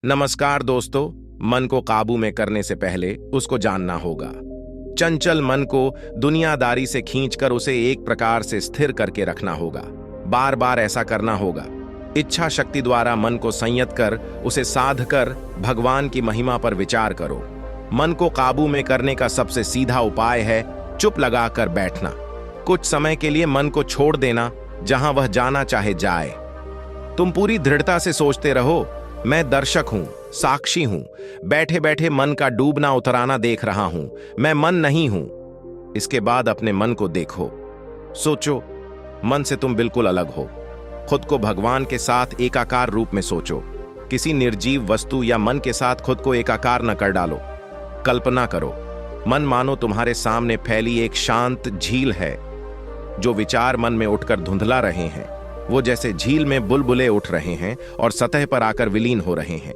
नमस्कार दोस्तों। मन को काबू में करने से पहले उसको जानना होगा। चंचल मन को दुनियादारी से खींचकर उसे एक प्रकार से स्थिर करके रखना होगा। बार बार ऐसा करना होगा। इच्छा शक्ति द्वारा मन को संयत कर उसे साध कर भगवान की महिमा पर विचार करो। मन को काबू में करने का सबसे सीधा उपाय है चुप लगाकर बैठना। कुछ समय के लिए मन को छोड़ देना, जहां वह जाना चाहे जाए। तुम पूरी दृढ़ता से सोचते रहो, मैं दर्शक हूं, साक्षी हूं, बैठे बैठे मन का डूबना उतराना देख रहा हूं, मैं मन नहीं हूं। इसके बाद अपने मन को देखो, सोचो, मन से तुम बिल्कुल अलग हो। खुद को भगवान के साथ एकाकार रूप में सोचो। किसी निर्जीव वस्तु या मन के साथ खुद को एकाकार न कर डालो। कल्पना करो, मन मानो तुम्हारे सामने फैली एक शांत झील है। जो विचार मन में उठकर धुंधला रहे हैं, वो जैसे झील में बुलबुले उठ रहे हैं और सतह पर आकर विलीन हो रहे हैं।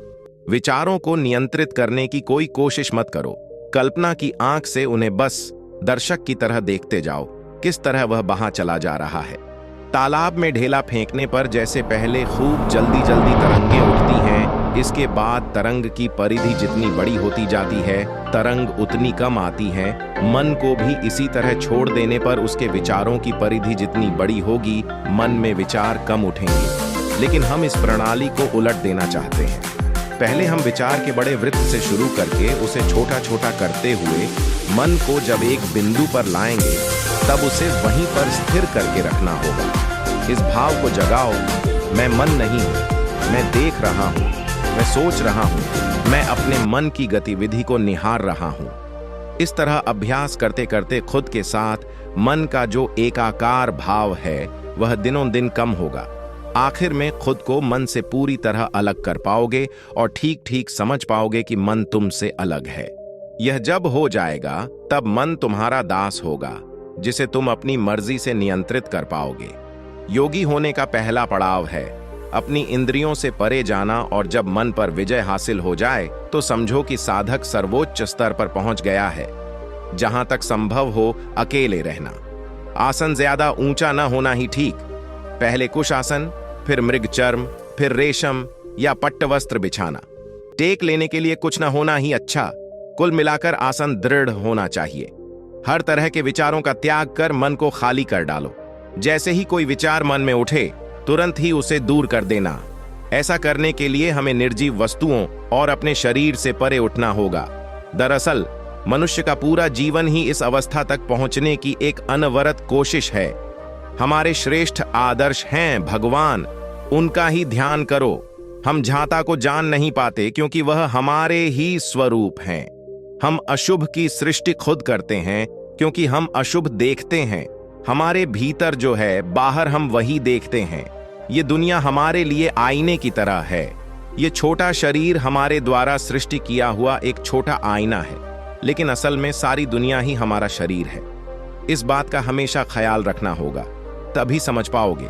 विचारों को नियंत्रित करने की कोई कोशिश मत करो। कल्पना की आंख से उन्हें बस दर्शक की तरह देखते जाओ, किस तरह वह बहां चला जा रहा है। तालाब में ढेला फेंकने पर जैसे पहले खूब जल्दी जल्दी तरंगें उठती हैं, इसके बाद तरंग की परिधि जितनी बड़ी होती जाती है, तरंग उतनी कम आती है। मन को भी इसी तरह छोड़ देने पर उसके विचारों की परिधि जितनी बड़ी होगी, मन में विचार कम उठेंगे। लेकिन हम इस प्रणाली को उलट देना चाहते हैं। पहले हम विचार के बड़े वृत्त से शुरू करके उसे छोटा छोटा करते हुए मन को जब एक बिंदु पर लाएंगे, तब उसे वहीं पर स्थिर करके रखना होगा। इस भाव को जगाओ, मैं मन नहीं हूं, मैं देख रहा हूं, मैं सोच रहा हूं, मैं अपने मन की गतिविधि को निहार रहा हूं। इस तरह अभ्यास करते करते खुद के साथ मन का जो एकाकार भाव है, वह दिनों दिन कम होगा। आखिर में खुद को मन से पूरी तरह अलग कर पाओगे और ठीक ठीक समझ पाओगे कि मन तुमसे अलग है। यह जब हो जाएगा, तब मन तुम्हारा दास होगा, जिसे तुम अपनी मर्जी से नियंत्रित कर पाओगे। योगी होने का पहला पड़ाव है अपनी इंद्रियों से परे जाना, और जब मन पर विजय हासिल हो जाए तो समझो कि साधक सर्वोच्च स्तर पर पहुंच गया है। जहां तक संभव हो अकेले रहना। आसन ज्यादा ऊंचा न होना ही ठीक। पहले कुश आसन, फिर मृग चर्म, फिर रेशम या पट्ट वस्त्र बिछाना। टेक लेने के लिए कुछ न होना ही अच्छा। कुल मिलाकर आसन दृढ़ होना चाहिए। हर तरह के विचारों का त्याग कर मन को खाली कर डालो। जैसे ही कोई विचार मन में उठे, तुरंत ही उसे दूर कर देना। ऐसा करने के लिए हमें निर्जीव वस्तुओं और अपने शरीर से परे उठना होगा। दरअसल मनुष्य का पूरा जीवन ही इस अवस्था तक पहुंचने की एक अनवरत कोशिश है। हमारे श्रेष्ठ आदर्श हैं भगवान, उनका ही ध्यान करो। हम झाता को जान नहीं पाते क्योंकि वह हमारे ही स्वरूप हैं। हम अशुभ की सृष्टि खुद करते हैं क्योंकि हम अशुभ देखते हैं। हमारे भीतर जो है, बाहर हम वही देखते हैं। ये दुनिया हमारे लिए आईने की तरह है। ये छोटा शरीर हमारे द्वारा सृष्टि किया हुआ एक छोटा आईना है, लेकिन असल में सारी दुनिया ही हमारा शरीर है। इस बात का हमेशा ख्याल रखना होगा, तभी समझ पाओगे।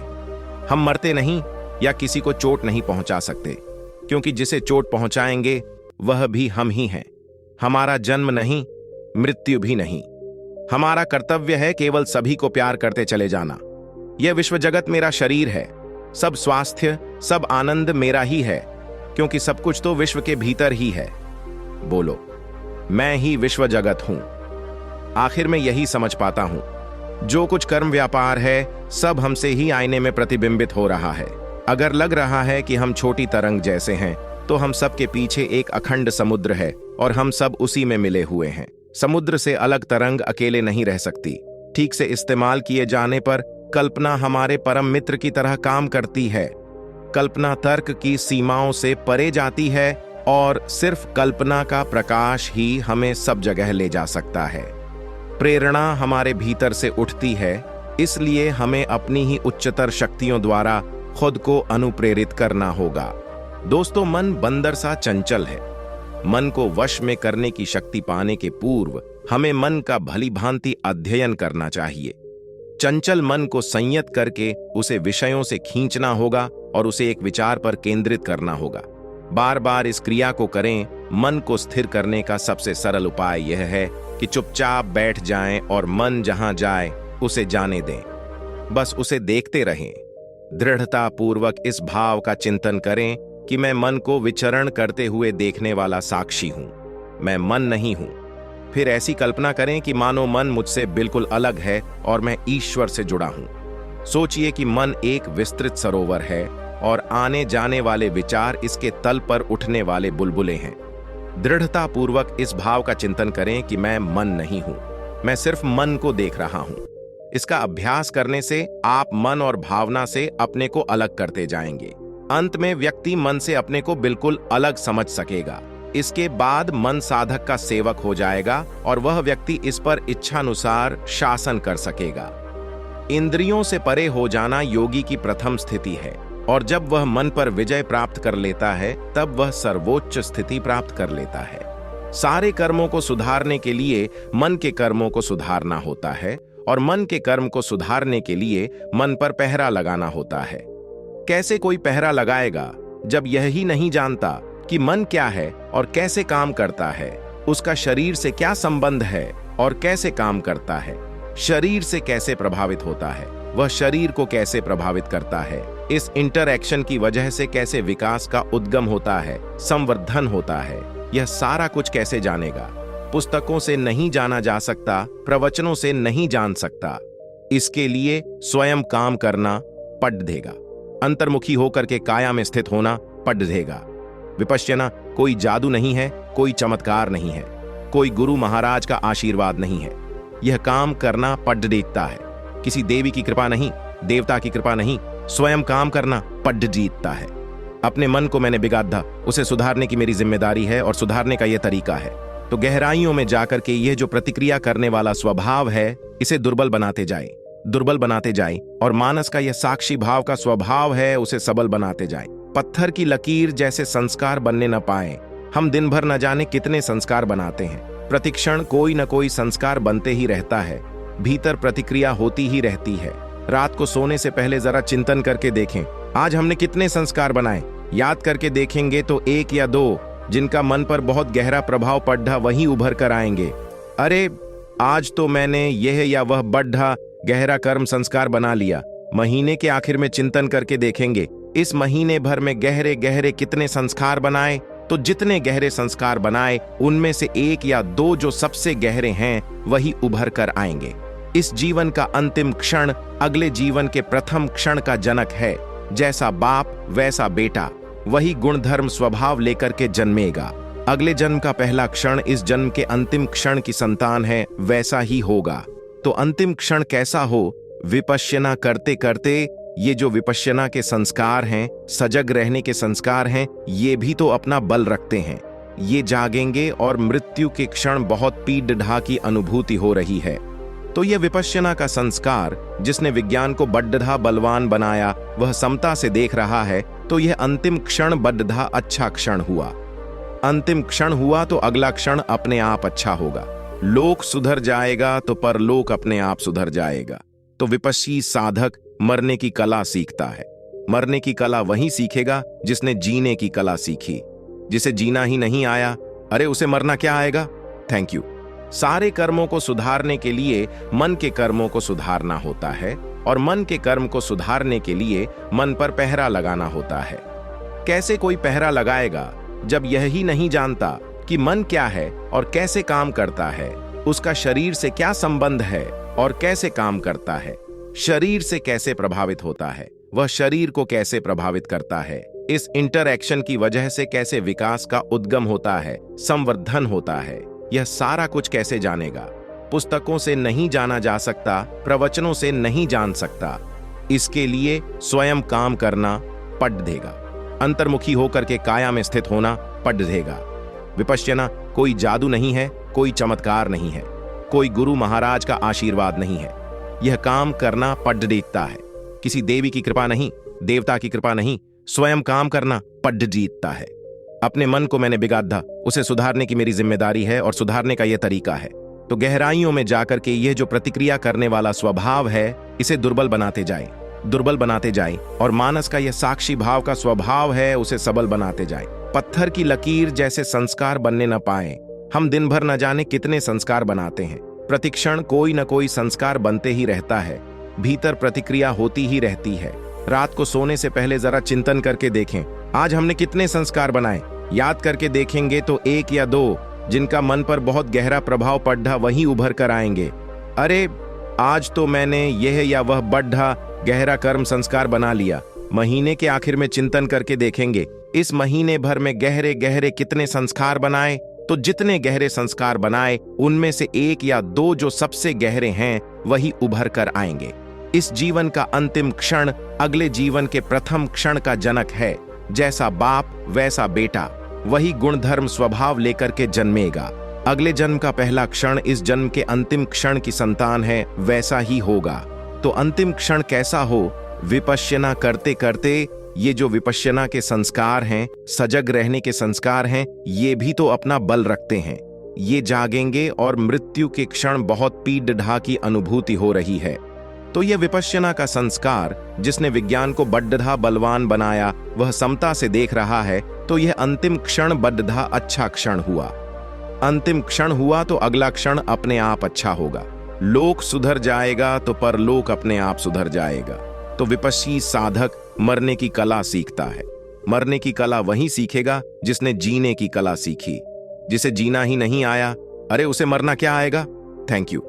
हम मरते नहीं या किसी को चोट नहीं पहुंचा सकते, क्योंकि जिसे चोट पहुंचाएंगे वह भी हम ही हैं। हमारा जन्म नहीं, मृत्यु भी नहीं। हमारा कर्तव्य है केवल सभी को प्यार करते चले जाना। यह विश्व जगत मेरा शरीर है। सब स्वास्थ्य, सब आनंद मेरा ही है, क्योंकि सब कुछ तो विश्व के भीतर ही है। बोलो, मैं ही विश्व जगत हूं। आखिर में यही समझ पाता हूं, जो कुछ कर्म व्यापार है, सब हमसे ही आईने में प्रतिबिंबित हो रहा है। अगर लग रहा है कि हम छोटी तरंग जैसे हैं, तो हम सब के पीछे एक अखंड समुद्र है और हम सब उसी में मिले हुए हैं। समुद्र से अलग तरंग अकेले नहीं रह सकती। ठीक से इस्तेमाल किए जाने पर कल्पना हमारे परम मित्र की तरह काम करती है। कल्पना तर्क की सीमाओं से परे जाती है और सिर्फ कल्पना का प्रकाश ही हमें सब जगह ले जा सकता है। प्रेरणा हमारे भीतर से उठती है, इसलिए हमें अपनी ही उच्चतर शक्तियों द्वारा खुद को अनुप्रेरित करना होगा। दोस्तों, मन बंदर सा चंचल है। मन को वश में करने की शक्ति पाने के पूर्व हमें मन का भली भांति अध्ययन करना चाहिए। चंचल मन को संयत करके उसे विषयों से खींचना होगा और उसे एक विचार पर केंद्रित करना होगा। बार बार इस क्रिया को करें। मन को स्थिर करने का सबसे सरल उपाय यह है कि चुपचाप बैठ जाएं और मन जहां जाए उसे जाने दें। बस उसे देखते रहें। दृढ़ता पूर्वक इस भाव का चिंतन करें कि मैं मन को विचरण करते हुए देखने वाला साक्षी हूं, मैं मन नहीं हूं। फिर ऐसी कल्पना करें कि मानो मन मुझसे बिल्कुल अलग है और मैं ईश्वर से जुड़ा हूं। सोचिए कि मन एक विस्तृत सरोवर है और आने जाने वाले विचार इसके तल पर उठने वाले बुलबुले हैं। दृढ़ता पूर्वक इस भाव का चिंतन करें कि मैं मन नहीं हूं, मैं सिर्फ मन को देख रहा हूं। इसका अभ्यास करने से आप मन और भावना से अपने को अलग करते जाएंगे। अंत में व्यक्ति मन से अपने को बिल्कुल अलग समझ सकेगा। इसके बाद मन साधक का सेवक हो जाएगा और वह व्यक्ति इस पर इच्छानुसार शासन कर सकेगा। इंद्रियों से परे हो जाना योगी की प्रथम स्थिति है, और जब वह मन पर विजय प्राप्त कर लेता है तब वह सर्वोच्च स्थिति प्राप्त कर लेता है। सारे कर्मों को सुधारने के लिए मन के कर्मों को सुधारना होता है और मन के कर्म को सुधारने के लिए मन पर पहरा लगाना होता है। कैसे कोई पहरा लगाएगा जब यह ही नहीं जानता कि मन क्या है और कैसे काम करता है, उसका शरीर से क्या संबंध है और कैसे काम करता है, शरीर से कैसे प्रभावित होता है, वह शरीर को कैसे प्रभावित करता है, इस इंटरएक्शन की वजह से कैसे विकास का उद्गम होता है, संवर्धन होता है, यह सारा कुछ कैसे जानेगा? पुस्तकों से नहीं जाना जा सकता, प्रवचनों से नहीं जान सकता। इसके लिए स्वयं काम करना पड़ देगा, अंतर्मुखी होकर के काया में स्थित होना पड़ देगा। विपश्यना कोई जादू नहीं है, कोई चमत्कार नहीं है, कोई गुरु महाराज का आशीर्वाद नहीं है। यह काम करना पड़ देता है, किसी देवी की कृपा नहीं, देवता की कृपा नहीं, स्वयं काम करना पड़ जीतता है। अपने मन को मैंने बिगाड़ा, उसे सुधारने की मेरी जिम्मेदारी है और सुधारने का यह तरीका है। तो गहराइयों में जाकर के यह जो प्रतिक्रिया करने वाला स्वभाव है, इसे दुर्बल बनाते जाए, दुर्बल बनाते जाए, और मानस का यह साक्षी भाव का स्वभाव है, उसे सबल बनाते जाए। पत्थर की लकीर जैसे संस्कार बनने न पाए। हम दिन भर न जाने कितने संस्कार बनाते हैं, प्रतिक्षण कोई न कोई संस्कार बनते ही रहता है, भीतर प्रतिक्रिया होती ही रहती है। रात को सोने से पहले जरा चिंतन करके देखें, आज हमने कितने संस्कार बनाए। याद करके देखेंगे तो एक या दो जिनका मन पर बहुत गहरा प्रभाव पड़ा वही उभर कर आएंगे। अरे आज तो मैंने यह या वह बड़ा गहरा कर्म संस्कार बना लिया। महीने के आखिर में चिंतन करके देखेंगे इस महीने भर में गहरे गहरे कितने संस्कार बनाए। तो जितने गहरे संस्कार बनाए उनमें से एक या दो जो सबसे गहरे हैं वही उभर कर आएंगे। इस जीवन का अंतिम क्षण अगले जीवन के प्रथम क्षण का जनक है। जैसा बाप वैसा बेटा, वही गुणधर्म स्वभाव लेकर के जन्मेगा। अगले जन्म का पहला क्षण इस जन्म के अंतिम क्षण की संतान है, वैसा ही होगा। तो अंतिम क्षण कैसा हो? विपश्यना करते करते ये जो विपश्यना के संस्कार हैं, सजग रहने के संस्कार हैं, ये भी तो अपना बल रखते हैं। ये जागेंगे और मृत्यु के क्षण बहुत पीड़ ढा की अनुभूति हो रही है। तो यह विपश्यना का संस्कार जिसने विज्ञान को बड्ढा बलवान बनाया, वह समता से देख रहा है। तो यह अंतिम क्षण बड्ढा अच्छा क्षण हुआ। अंतिम क्षण हुआ तो अगला क्षण अपने आप अच्छा होगा। लोक सुधर जाएगा तो परलोक अपने आप सुधर जाएगा। तो विपश्यी साधक मरने की कला सीखता है। मरने की कला वही सीखेगा जिसने जीने की कला सीखी। जिसे जीना ही नहीं आया, अरे उसे मरना क्या आएगा? Thank you. सारे कर्मों को सुधारने के लिए मन के कर्मों को सुधारना होता है और मन के कर्म को सुधारने के लिए मन पर पहरा लगाना होता है। कैसे कोई पहरा लगाएगा जब यह ही नहीं जानता कि मन क्या है और कैसे काम करता है, उसका शरीर से क्या संबंध है और कैसे काम करता है, शरीर से कैसे प्रभावित होता है, वह शरीर को कैसे प्रभावित करता है, इस इंटरएक्शन की वजह से कैसे विकास का उद्गम होता है, संवर्धन होता है, यह सारा कुछ कैसे जानेगा? पुस्तकों से नहीं जाना जा सकता, प्रवचनों से नहीं जान सकता। इसके लिए स्वयं काम करना पड़ देगा, अंतर्मुखी होकर के काया में स्थित होना पड़ देगा। विपश्यना कोई जादू नहीं है, कोई चमत्कार नहीं है, कोई गुरु महाराज का आशीर्वाद नहीं है। यह काम करना पड़ देता है, किसी देवी की कृपा नहीं, देवता की कृपा नहीं, स्वयं काम करना पड़ जीतता है। अपने मन को मैंने बिगाड़ा, उसे सुधारने की मेरी जिम्मेदारी है और सुधारने का यह तरीका है। तो गहराइयों में जाकर के यह जो प्रतिक्रिया करने वाला स्वभाव है, इसे दुर्बल बनाते जाए, दुर्बल बनाते जाए, और मानस का यह साक्षी भाव का स्वभाव है, उसे सबल बनाते जाए। पत्थर की लकीर जैसे संस्कार बनने न पाए। हम दिन भर न जाने कितने संस्कार बनाते हैं, प्रतिक्षण कोई न कोई संस्कार बनते ही रहता है, भीतर प्रतिक्रिया होती ही रहती है। रात को सोने से पहले जरा चिंतन करके देखें, आज हमने कितने संस्कार बनाए, याद करके देखेंगे तो एक या दो जिनका मन पर बहुत गहरा प्रभाव पड़ा वही उभर कर आएंगे। अरे आज तो मैंने यह या वह बढ़ा गहरा कर्म संस्कार बना लिया। महीने के आखिर में चिंतन करके देखेंगे इस महीने भर में गहरे गहरे कितने संस्कार बनाए, तो जितने गहरे संस्कार बनाए उनमें से एक या दो जो सबसे गहरे हैं वही उभर कर आएंगे। इस जीवन का अंतिम क्षण अगले जीवन के प्रथम क्षण का जनक है। जैसा बाप वैसा बेटा, वही गुणधर्म स्वभाव लेकर के जन्मेगा। अगले जन्म का पहला क्षण इस जन्म के अंतिम क्षण की संतान है, वैसा ही होगा। तो अंतिम क्षण कैसा हो, विपश्यना करते करते ये जो विपश्यना के संस्कार हैं, सजग रहने के संस्कार हैं, ये भी तो अपना बल रखते हैं। ये जागेंगे और मृत्यु के क्षण बहुत पीड़ की अनुभूति हो रही है। तो यह विपश्यना का संस्कार जिसने विज्ञान को बड्ढा बलवान बनाया, वह समता से देख रहा है, तो यह अंतिम क्षण बड्ढा अच्छा क्षण हुआ। अंतिम क्षण हुआ तो अगला क्षण अपने आप अच्छा होगा। लोक सुधर जाएगा तो परलोक अपने आप सुधर जाएगा। तो विपश्यी साधक मरने की कला सीखता है। मरने की कला वही सीखेगा जिसने जीने की कला सीखी। जिसे जीना ही नहीं आया, अरे उसे मरना क्या आएगा। Thank you.